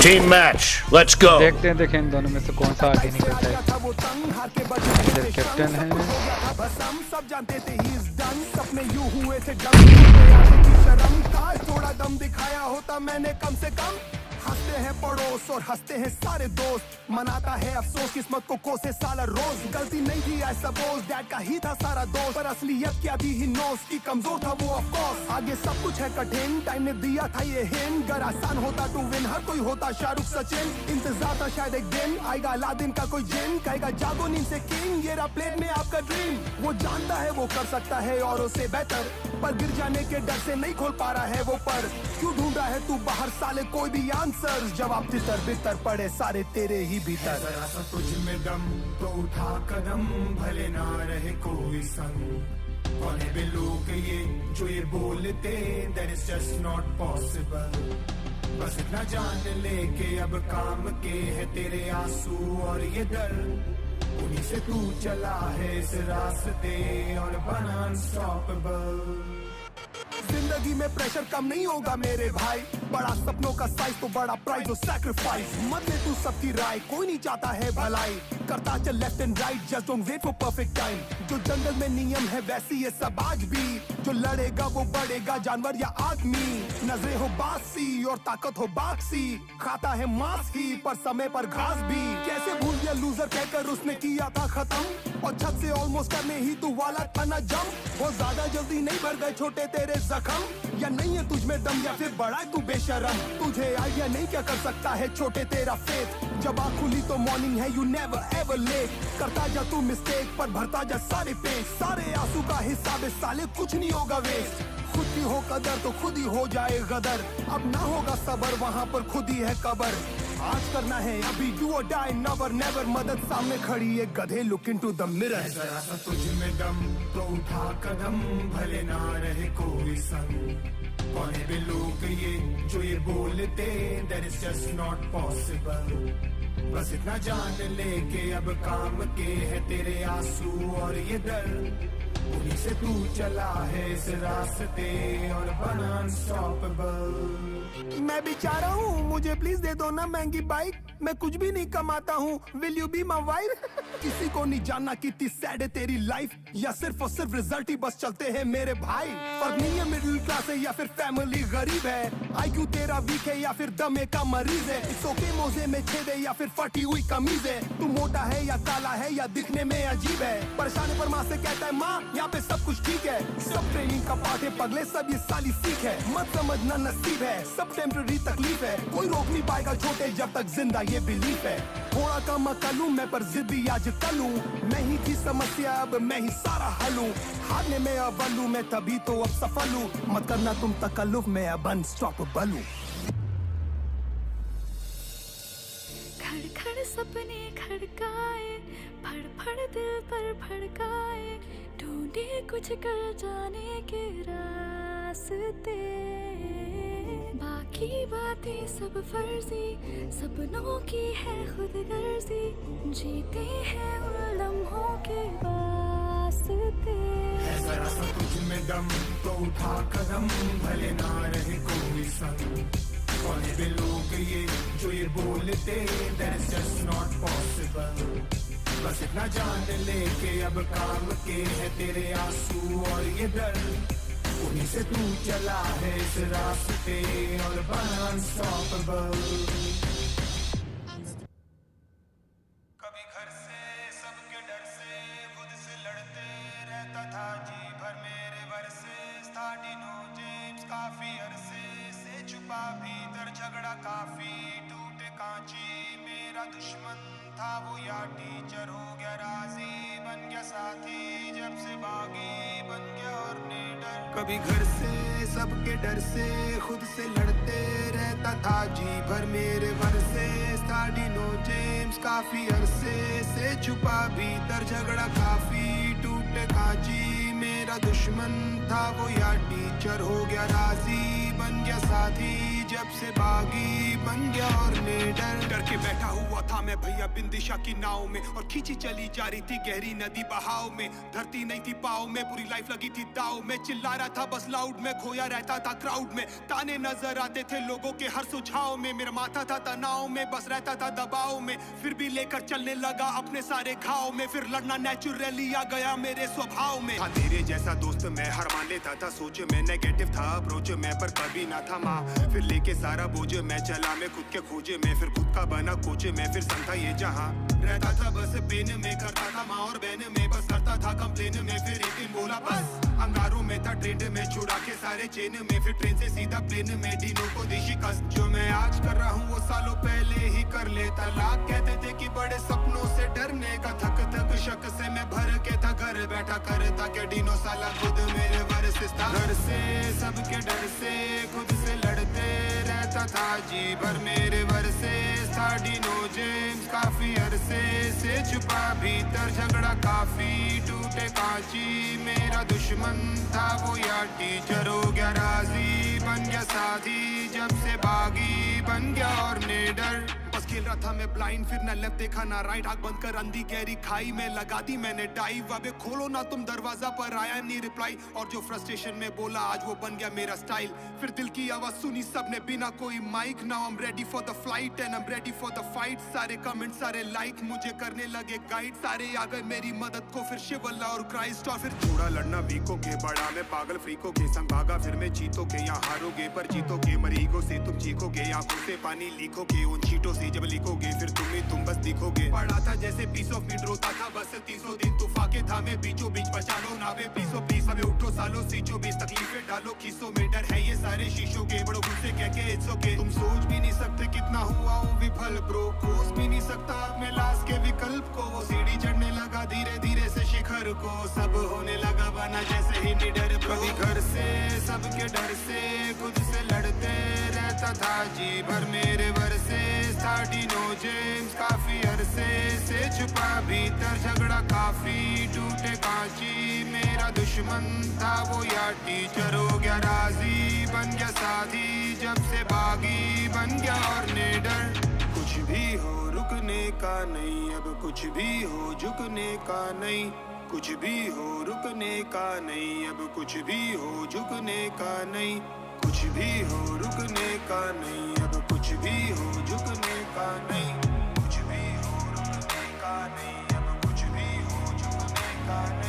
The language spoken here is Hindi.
Team match. Let's go. देखते हैं देखें इन दोनों में से कौन सा आगे निकलता है। इधर कैप्टन है। सब जानते थे ही इज डन, सपने यूं हुए थे शर्म का थोड़ा दम दिखाया होता मैंने कम से कम। हंसते हैं पड़ोस और हंसते हैं सारे दोस्त, मनाता है अफसोस किस्मत को कोसे साला रोज। गलती नहीं थी आई सपोज, डैड का ही था सारा दोस्त, पर असलियत क्या थी ही नोस की कमजोर था वो ऑफ कोर्स। आगे सब कुछ है कठिन, टाइम ने दिया था ये हिंट, अगर आसान होता टू विन हर कोई होता शाहरुख सचिन। इंतजार था शायद एक दिन आएगा अलादीन का कोई जिन, कहेगा जागो नींद से किंग, ये रहा प्लेट में आपका ड्रीम। वो जानता है वो कर सकता है औरों से बेहतर, पर गिर जाने के डर से नहीं खोल पा रहा है वो पर। क्यों ढूंढ रहा है तू बाहर साले कोई भी आंसर, जवाब तितर बितर पड़े सारे तेरे ही भीतर। जरा सा तुझ में दम तो उठा कदम, भले ना रहे कोई संग। कौन है वे लोग ये जो ये बोलते, that is just not possible। बस इतना जान ले के अब काम के है तेरे आंसू और ये डर, उन्हीं से तू चला है इस रास्ते और बना अनस्टॉपेबल। जिंदगी में प्रेशर कम नहीं होगा मेरे भाई, बड़ा सपनों का साइज तो बड़ा प्राइस और सैक्रिफाइस। मत ले तू सबकी राय, कोई नहीं चाहता है भलाई, करता चल left and right, just don't wait for perfect time. जो जंगल में नियम है वैसी ये सब आज भी, जो लड़ेगा वो बढ़ेगा जानवर या आदमी। नजरें हो बासी और ताकत हो बाक्सी, खाता है मांस ही पर समय पर घास भी। कैसे भूल गया लूजर कहकर उसने किया था खत्म, और छत से ऑलमोस्ट करने ही तू वाला था ना जम। वो ज्यादा जल्दी नहीं भर गए छोटे तेरे जख्म, या नहीं है तुझ में दम या फिर बड़ा है तू बेशरम। तुझे आइडिया नहीं क्या कर सकता है छोटे तेरा फेथ, जब आँख खुली तो मॉर्निंग है यू नेवर एवर लेट। करता जा तू मिस्टेक पर भरता जा सारे पेज, सारे आंसू का हिसाब है साले कुछ नहीं होगा वेस्ट। खुद की हो कदर तो खुद ही हो जाए गदर, अब ना होगा सबर वहाँ पर खुद ही है कबर। आज करना है अभी डू और डाई नेवर नेवर, मदद सामने खड़ी है गधे लुक इनटू द मिरर। जरा सा तुझ में दम तो उठा कदम, भले ना रहे कोई संग। कौन है वे लोग ये जो ये बोलते, that is just not possible। बस इतना जान ले के अब काम के है तेरे आंसू और ये डर, उन्हीं से तू चला है इस रास्ते और बना अनस्टॉपेबल। मैं भी चाह रहा हूँ मुझे प्लीज दे दो ना महंगी बाइक, मैं कुछ भी नहीं कमाता हूँ, will you be my wife. किसी को नहीं जानना कितनी सैड है तेरी लाइफ, या सिर्फ और सिर्फ रिजल्ट ही बस चलते हैं मेरे भाई। फर्क नहीं है मिडिल क्लास है या फिर फैमिली गरीब है, आईक्यू तेरा वीक है या फिर दमे का मरीज है। इट्स ओके मोजे में छेद है या फिर फटी हुई कमीज है, तू मोटा है या काला है या दिखने में अजीब है। परेशान पर माँ से कहता है माँ यहाँ पे सब कुछ ठीक है, सब ट्रेनिंग का पार्ट है पगले सब ये साली सीख है। मत समझना नसीब है सब टेम्पररी तकलीफ है, कोई रोक नहीं पाएगा छोटे जब तक जिंदा ये बिलीफ है। थोड़ा कम अकल हूं मैं पर जिद्दी आज कल हूं, मैं ही थी समस्या अब मैं ही सारा हल हूं। हारने में अव्वल हूं मैं तभी तो अब सफल हूं, मत करना तुम तकल्लुफ में अब अनस्टॉपेबल हूं। खड़ खड़ सपने खड़काए, फड़ फड़ दिल पर भड़काए, ढूंढे कुछ कर जाने के रास्ते। बाकी बातें सब फर्जी, सपनों की है खुद गर्जी, जीते हैं उन लम्हों के वास्ते। जरा सा तुझ में दम तो उठा कदम, भले ना रहे कोई संग। कौन है वे लोग ये जो ये बोलते, that is just not possible। बस इतना जान ले के अब काम के है तेरे आंसू और ये डर, उन्हीं से तू चला है इस रास्ते और बना अनस्टॉपेबल। कभी घर से सबके डर से खुद से लड़ते रहता था जी भर मेरे वर्सेस था डिनो जेम्स काफी अरसे से छुपा भीतर झगड़ा काफी टूटे कांची। मेरा दुश्मन था वो या टीचर हो गया राजी, बन गया साथी जब से बागी बन गया और नीडर। कभी घर से सबके डर से खुद से लड़ते रहता था जी भर मेरे वर्सेस था डिनो जेम्स काफी अरसे से छुपा भीतर झगड़ा काफी टूटे कांची। मेरे मेरा दुश्मन था वो या टीचर हो गया राजी, बन गया साथी जब से बागी बन गया और निडर। डर के बैठा हुआ था मैं भैया बिन दिशा की नाव में, और खींची चली जा रही थी गहरी नदी बहाव में। धरती नहीं थी पाव में, पूरी लाइफ लगी थी दाव में। चिल्ला रहा था बस लाउड में, खोया रहता था क्राउड में। ताने नजर आते थे लोगों के हर सुझाव में। मेरा माथा था तनाव में, बस रहता था दबाव में। फिर भी लेकर चलने लगा अपने सारे घाव में। फिर लड़ना नेचुरली आ गया मेरे स्वभाव में। था तेरे जैसा दोस्त मैं हार मान लेता था, सोच में नेगेटिव था अप्रोच में, पर कभी ना था माँ। फिर लेके सारा बोझ मैं चला, मैं खुद के खोजे में, फिर खुद का बना कोच में। फिर संग था ये जहाँ रहता था बस पेन में, करता था माँ और बहन में, बस करता था कंप्लेन में। फिर एक दिन बोला बस, अंगारों में था ट्रेंड में, छुड़ा के सारे चेन में। फिर ट्रेन से सीधा प्लेन में, डीनो को देशी कस। जो मैं आज कर रहा हूँ वो सालों पहले ही कर लेता। लाख कहते थे कि बड़े सपनों से डरने का, थक थक शक से मैं भर के था घर बैठा करता क्या डीनो साला खुद मेरे वर्सेस था। घर से सबके डर से खुद से लड़ते रहता था जी भर मेरे वर्सेस था। डीनो जेम्स काफी अरसे से छुपा भीतर झगड़ा काफी टूटे कांची। मेरा दुश्मन था वो या टीचर हो गया राजी, बन गया साथी जब से बागी बन गया और निडर। बस खेल रहा था मैं ब्लाइंड, फिर न लेफ्ट देखा ना राइट। आंख बंद कर अंधी गहरी खाई में लगा दी मैंने डाइव। अबे खोलो ना तुम दरवाजा, पर आया नहीं रिप्लाई। और जो फ्रस्ट्रेशन में बोला आज वो बन गया मेरा स्टाइल। फिर दिल की आवाज सुनी सबने बिना कोई mic. Now I am ready for the flight and I am ready for the fight. सारे कमेंट सारे लाइक मुझे करने लगे गाइड। सारे आ गए मेरी मदद को, फिर शिव अल्लाह और क्राइस्ट। और फिर थोड़ा लड़ना वीकों के, बड़ा मैं पागल फ्रीकों के संग भागा। फिर मैं जीतोगे यहाँ हारोगे पर जीतोगे, मरीगो से तुम चीखोगे, आंखों से पानी लीखोगे। उन चीटों से जब लिखोगे फिर तुम बस दिखोगे। पढ़ा था जैसे पीस ऑफ मीट, रोता था बस 300 दिन। तूफाके था मैं बीचों बीच, बचा लो ना वे प्लीजो प्लीज। अबे उठो सालो सीचो बीच, तकलीफें डालो खीसों में। डर है ये सारे शीशों के, बड़ों गुस्से कह के इट्स ओके। तुम सोच भी नहीं सकते कितना हुआ हूँ विफल ब्रो। कोस भी नहीं सकता अपने लाश के विकल्प को। वो सीढ़ी चढ़ने लगा धीरे धीरे से शिखर को। सब होने लगा बना जैसे ही निडर ब्रो। कभी घर से सबके डर से खुद से लड़ते रहता था जी भर मेरे वर्सेस था। डीनो जेम्स काफी अरसे से छुपा भीतर झगड़ा काफी टूटे कांची। मेरा दुश्मन था वो या टीचर हो गया राजी, बन गया साथी जब से बागी बन गया और निडर। कुछ भी हो रुकने का नहीं, अब कुछ भी हो झुकने का नहीं। कुछ भी हो रुकने का नहीं, अब कुछ भी हो झुकने का नहीं। कुछ भी हो रुकने का नहीं, अब कुछ भी हो झुकने का नहीं। कुछ भी हो रुकने का नहीं, अब कुछ भी हो झुकने का नहीं।